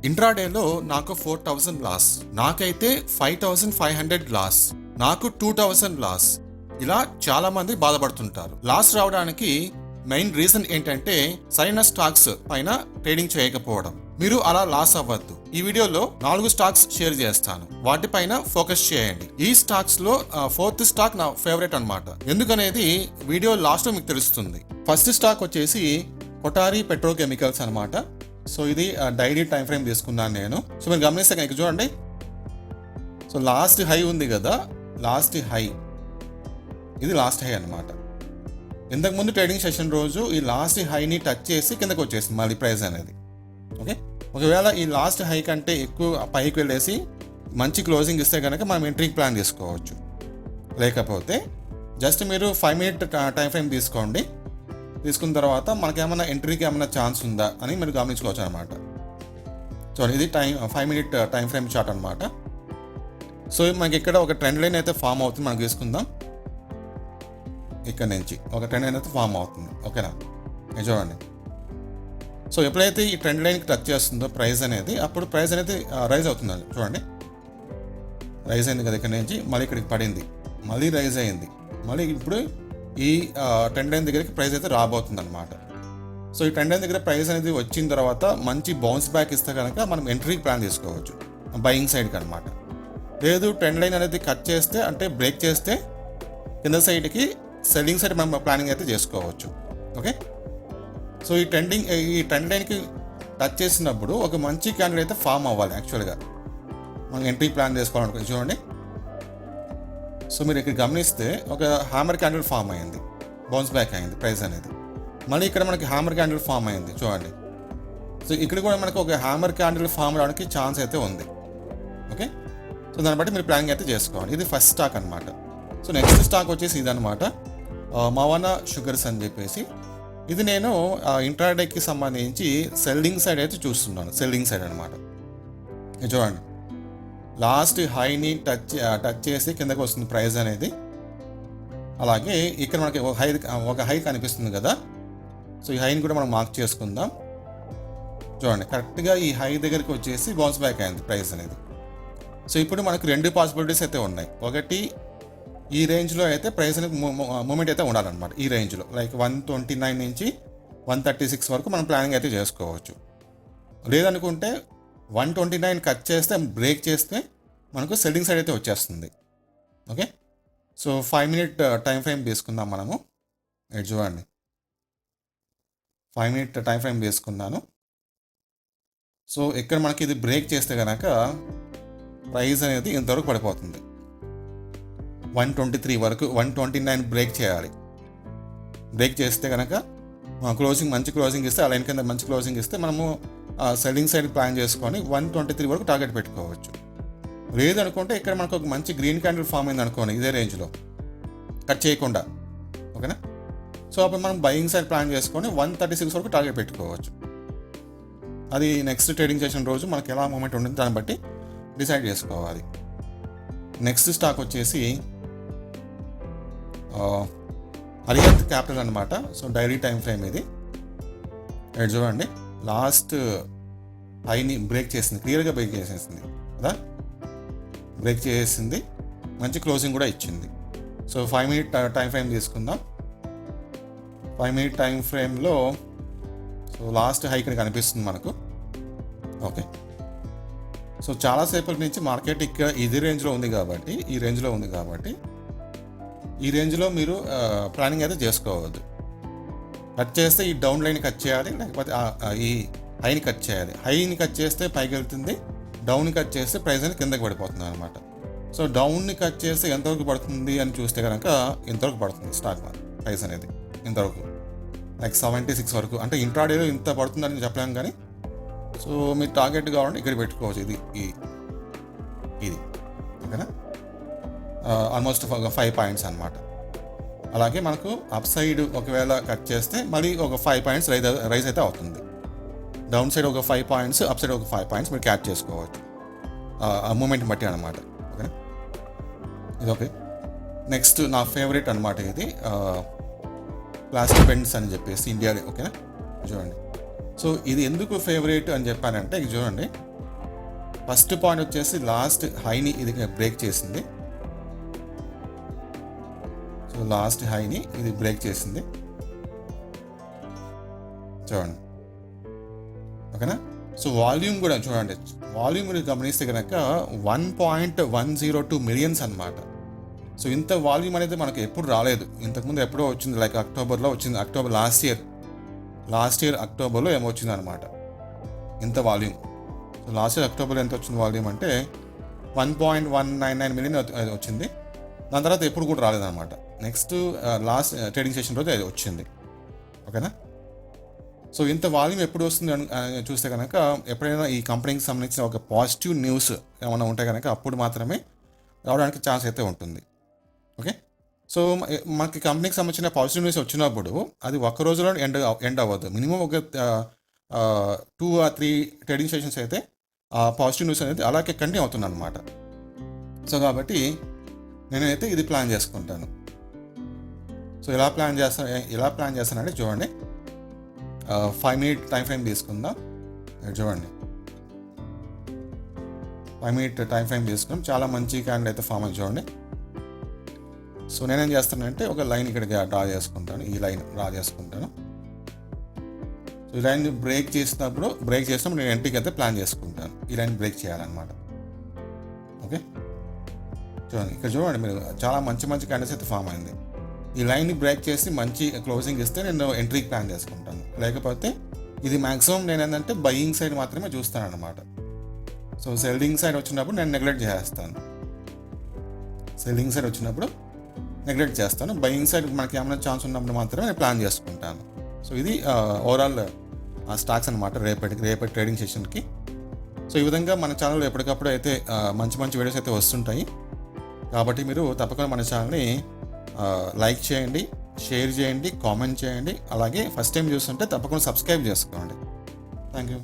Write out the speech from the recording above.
ఇంట్రాడేలో నాకు 4000 లాస్, నాకైతే 5500 లాస్, నాకు 2000 లాస్. ఇలా చాలా మంది బాధపడుతుంటారు. లాస్ రావడానికి మెయిన్ రీజన్ ఏంటంటే సరైన స్టాక్స్ పైన ట్రేడింగ్ చేయకపోవడం. మీరు అలా లాస్ అవ్వద్దు. ఈ వీడియోలో 4 స్టాక్స్ షేర్ చేస్తాను, వాటిపైన ఫోకస్ చేయండి. ఈ స్టాక్స్ లో 4th స్టాక్ నా ఫేవరెట్ అన్నమాట. ఎందుకనేది వీడియో లాస్ట్ లో మీకు తెలుస్తుంది. ఫస్ట్ స్టాక్ వచ్చేసి కొటారి పెట్రోకెమికల్స్ అన్నమాట. సో ఇది డైలీ టైం ఫ్రేమ్ తీసుకున్నాను నేను. సో మీరు గమనిస్తే ఇక్కడ చూడండి. సో లాస్ట్ హై ఉంది కదా, లాస్ట్ హై, ఇది లాస్ట్ హై అనమాట. ఇంతకుముందు ట్రేడింగ్ సెషన్ రోజు ఈ లాస్ట్ హైని టచ్ చేసి కిందకు వచ్చేసింది మళ్ళీ ప్రైస్ అనేది. ఓకే, ఒకవేళ ఈ లాస్ట్ హై కంటే ఎక్కువ పైకి వెళ్ళేసి మంచి క్లోజింగ్ ఇస్తే కనుక మనం ఎంట్రీకి ప్లాన్ చేసుకోవచ్చు. లేకపోతే జస్ట్ మీరు 5 minute టైం ఫ్రేమ్ తీసుకోండి. తీసుకున్న తర్వాత మనకేమైనా ఎంట్రీకి ఏమైనా ఛాన్స్ ఉందా అని మీరు గమనించుకోవచ్చు అనమాట. సో ఇది 5 minute టైం ఫ్రేమ్ చార్ట్ అనమాట. సో మనకి ఇక్కడ ఒక ట్రెండ్ లైన్ అయితే ఫామ్ అవుతుంది. మనం తీసుకుందాం, ఇక్కడ నుంచి ఒక ట్రెండ్ లైన్ అయితే ఫామ్ అవుతుంది. ఓకేనా, ఇది చూడండి. సో ఎప్పుడైతే ఈ ట్రెండ్ లైన్కి టచ్ చేస్తుందో ప్రైస్ అనేది, అప్పుడు ప్రైస్ అనేది రైజ్ అవుతుంది. చూడండి, రైజ్ అయింది కదా, ఇక్కడ నుంచి మళ్ళీ ఇక్కడికి పడింది, మళ్ళీ రైజ్ అయింది, మళ్ళీ ఇప్పుడు ఈ ట్రెండ్ లైన్ దగ్గరికి ప్రైస్ అయితే రాబోతుంది అనమాట. సో ఈ ట్రెండ్ లైన్ దగ్గర ప్రైస్ అనేది వచ్చిన తర్వాత మంచి బౌన్స్ బ్యాక్ ఇస్తే కనుక మనం ఎంట్రీకి ప్లాన్ తీసుకోవచ్చు బయింగ్ సైడ్కి అనమాట. లేదు ట్రెండ్ లైన్ అనేది కట్ చేస్తే, అంటే బ్రేక్ చేస్తే కింద సైడ్కి సెల్లింగ్ సైడ్ మనం ప్లానింగ్ అయితే చేసుకోవచ్చు. ఓకే, సో ఈ ట్రెండ్ లైన్కి టచ్ చేసినప్పుడు ఒక మంచి క్యాండిల్ అయితే ఫామ్ అవ్వాలి యాక్చువల్గా మనం ఎంట్రీ ప్లాన్ చేసుకోవాలనుకో. చూడండి, సో మీరు ఇక్కడ గమనిస్తే ఒక హ్యామర్ క్యాండిల్ ఫామ్ అయింది, బౌన్స్ బ్యాక్ అయింది ప్రైస్ అనేది. మళ్ళీ ఇక్కడ మనకి హ్యామర్ క్యాండిల్ ఫామ్ అయింది చూడండి. సో ఇక్కడ కూడా మనకు ఒక హ్యామర్ క్యాండిల్ ఫామ్ అవడానికి ఛాన్స్ అయితే ఉంది. ఓకే, సో దాన్ని బట్టి మీరు ప్లానింగ్ అయితే చేసుకోవాలి. ఇది ఫస్ట్ స్టాక్ అనమాట. సో నెక్స్ట్ స్టాక్ వచ్చేసి ఇదనమాట, మవానా షుగర్స్ అని చెప్పేసి. ఇది నేను ఇంట్రాడేకి సంబంధించి సెల్లింగ్ సైడ్ అయితే చూస్తున్నాను, సెల్లింగ్ సైడ్ అనమాట. చూడండి, లాస్ట్ హైని టచ్ చేసి కిందకి వస్తుంది ప్రైస్ అనేది. అలాగే ఇక్కడ మనకి ఒక హై కనిపిస్తుంది కదా, సో ఈ హైని కూడా మనం మార్క్ చేసుకుందాం. చూడండి, కరెక్ట్గా ఈ హై దగ్గరికి వచ్చేసి బౌన్స్ బ్యాక్ అయింది ప్రైస్ అనేది. సో ఇప్పుడు మనకు 2 పాసిబిలిటీస్ అయితే ఉన్నాయి. ఒకటి, ఈ రేంజ్లో అయితే ప్రైస్ అనేది మూమెంట్ అయితే ఉండాలన్నమాట. ఈ రేంజ్లో లైక్ 129 నుంచి 136 వరకు మనం ప్లానింగ్ అయితే చేసుకోవచ్చు. లేదనుకుంటే 129 కట్ చేస్తే, బ్రేక్ చేస్తే మనకు సెల్లింగ్ సైడ్ అయితే వచ్చేస్తుంది. Okay, so 5 minute time frame తీసుకుందాం మనము. ఇది చూడండి, 5 minute టైం ఫ్రేమ్ తీసుకున్నాను. సో ఇక్కడ మనకి ఇది బ్రేక్ చేస్తే కనుక ప్రైస్ అనేది ఇంతవరకు పడిపోతుంది, 123 వరకు. 129 బ్రేక్ చేయాలి. బ్రేక్ చేస్తే కనుక మంచి క్లోజింగ్ ఇస్తే, ఆ లైన్ కింద మంచి క్లోజింగ్ ఇస్తే మనము సెల్లింగ్ సైడ్ ప్లాన్ చేసుకొని 123 వరకు టార్గెట్ పెట్టుకోవచ్చు. లేదనుకుంటే ఇక్కడ మనకు ఒక మంచి గ్రీన్ క్యాండిల్ ఫామ్ అయింది అనుకోండి ఇదే రేంజ్లో, కట్ చేయకుండా. ఓకేనా, సో అప్పుడు మనం బయింగ్ సైడ్ ప్లాన్ చేసుకొని 136 వరకు టార్గెట్ పెట్టుకోవచ్చు. అది నెక్స్ట్ ట్రేడింగ్ సెషన్ రోజు మనకి ఎలా మూమెంట్ ఉంటుంది దాన్ని బట్టి డిసైడ్ చేసుకోవాలి. నెక్స్ట్ స్టాక్ వచ్చేసి అరిహంత్ క్యాపిటల్ అనమాట. సో డైలీ టైం ఫ్రేమ్ ఇది. చూడండి, లాస్ట్ హైని బ్రేక్ చేసింది, క్లియర్గా బ్రేక్ చేసేసింది కదా, బ్రేక్ చేసింది, మంచి క్లోజింగ్ కూడా ఇచ్చింది. సో 5 minute టైం ఫ్రేమ్ తీసుకుందాం. 5 minute టైం ఫ్రేమ్లో సో లాస్ట్ హై ఇక్కడ కనిపిస్తుంది మనకు. ఓకే, సో చాలాసేపటి నుంచి మార్కెట్ ఇక్కడ ఇది రేంజ్లో ఉంది కాబట్టి, ఈ రేంజ్లో ఉంది కాబట్టి ఈ రేంజ్లో మీరు ప్లానింగ్ అయితే చేసుకోవద్దు. కట్ చేస్తే ఈ డౌన్ లైన్ కట్ చేయాలి, లేకపోతే ఈ హైని కట్ చేయాలి. హైని కట్ చేస్తే పైకి వెళ్తుంది, డౌన్ని కట్ చేస్తే ప్రైస్ అనేది కిందకి పడిపోతుంది అనమాట. సో డౌన్ని కట్ చేస్తే ఎంతవరకు పడుతుంది అని చూస్తే కనుక ఇంతవరకు పడుతుంది స్టాక్ ప్రైస్ అనేది, ఇంతవరకు లైక్ 76 వరకు. అంటే ఇంట్రాడేలో ఇంత పడుతుందని చెప్పలేము కానీ, సో మీరు టార్గెట్ కావాలంటే ఇక్కడ పెట్టుకోవచ్చు. ఇది ఓకేనా, ఆల్మోస్ట్ 5 points అనమాట. అలాగే మనకు అప్ సైడ్ ఒకవేళ కట్ చేస్తే మళ్ళీ ఒక 5 points రైజ్ అయితే అవుతుంది. డౌన్ సైడ్ ఒక 5 points, అప్ సైడ్ ఒక 5 points మీరు క్యాచ్ చేసుకోవచ్చు ఆ మూమెంట్ బట్టి అనమాట. ఓకేనా, ఇది ఓకే. నెక్స్ట్ నా ఫేవరెట్ అనమాట ఇది, ప్లాస్టిక్ పెన్స్ అని చెప్పేసి ఇండియా. ఓకేనా, చూడండి. సో ఇది ఎందుకు ఫేవరెట్ అని చెప్పానంటే, ఇది చూడండి, ఫస్ట్ పాయింట్ వచ్చేసి లాస్ట్ హైని ఇది బ్రేక్ చేసింది. సో లాస్ట్ హైని ఇది బ్రేక్ చేసింది చూడండి, ఓకేనా. సో వాల్యూమ్ కూడా చూడండి, వాల్యూమ్ కూడా గమనిస్తే కనుక 1.102 మిలియన్స్ అనమాట. సో ఇంత వాల్యూమ్ అనేది మనకు ఎప్పుడు రాలేదు, ఇంతకుముందు ఎప్పుడో వచ్చింది, లైక్ అక్టోబర్లో వచ్చింది. అక్టోబర్ లాస్ట్ ఇయర్ అక్టోబర్లో ఏమో వచ్చింది అనమాట ఇంత వాల్యూమ్. సో లాస్ట్ ఇయర్ అక్టోబర్లో ఎంత వచ్చింది వాల్యూమ్ అంటే 1.199 మిలియన్ వచ్చింది. దాని తర్వాత ఎప్పుడు కూడా రాలేదన్నమాట. నెక్స్ట్ లాస్ట్ ట్రేడింగ్ సెషన్ రోజు అది వచ్చింది, ఓకేనా. సో ఇంత వాల్యూమ్ ఎప్పుడు వస్తుంది అని చూస్తే కనుక ఎప్పుడైనా ఈ కంపెనీకి సంబంధించిన ఒక పాజిటివ్ న్యూస్ ఏమైనా ఉంటే కనుక అప్పుడు మాత్రమే రావడానికి ఛాన్స్ అయితే ఉంటుంది, ఓకే. సో మనకి కంపెనీకి సంబంధించిన పాజిటివ్ న్యూస్ వచ్చినప్పుడు అది ఒక్క రోజులో ఎండ్ అవ్వదు. మినిమం ఒక 2 or 3 ట్రేడింగ్ సెషన్స్ అయితే ఆ పాజిటివ్ న్యూస్ అనేది అలాగే కంటిన్యూ అవుతుంది అనమాట. సో కాబట్టి నేనైతే ఇది ప్లాన్ చేసుకుంటాను. సో ఎలా ప్లాన్ చేస్తానంటే చూడండి, 5 minute టైం ఫ్రేమ్ తీసుకుందాం. చూడండి 5 minute టైం ఫ్రేమ్ తీసుకుని చాలా మంచి క్యాండిల్ అయితే ఫామ్ అయ్యి చూడండి. సో నేనేం చేస్తానంటే ఒక లైన్ ఇక్కడ డ్రా చేసుకుంటాను, ఈ లైన్ డ్రా చేసుకుంటాను. సో ఈ లైన్ బ్రేక్ చేసినప్పుడు నేను ఎంట్రీకి అయితే ప్లాన్ చేసుకుంటాను. ఈ లైన్ బ్రేక్ చేయాలన్నమాట, ఓకే. చూడండి ఇక్కడ చూడండి మీరు, చాలా మంచి క్యాండిల్స్ అయితే ఫామ్ అయింది. ఈ లైన్ని బ్రేక్ చేసి మంచి క్లోజింగ్ ఇస్తే నేను ఎంట్రీకి ప్లాన్ చేసుకుంటాను. లేకపోతే ఇది మ్యాక్సిమం నేను ఏంటంటే బయింగ్ సైడ్ మాత్రమే చూస్తాను అనమాట. సో సెల్లింగ్ సైడ్ వచ్చినప్పుడు నేను నెగ్లెక్ట్ చేస్తాను. బయింగ్ సైడ్ మనకి ఏమైనా ఛాన్స్ ఉన్నప్పుడు మాత్రమే నేను ప్లాన్ చేసుకుంటాను. సో ఇది ఓవరాల్ స్టాక్స్ అనమాట రేపటి ట్రేడింగ్ సెషన్కి. సో ఈ విధంగా మన ఛానల్లో ఎప్పటికప్పుడు అయితే మంచి వీడియోస్ అయితే వస్తుంటాయి. కాబట్టి మీరు తప్పకుండా మన ఛానల్ని లైక్ చేయండి, షేర్ చేయండి, కామెంట్ చేయండి. అలాగే ఫస్ట్ టైం చూస్తుంటే తప్పకుండా సబ్స్క్రైబ్ చేసుకోండి. Thank you.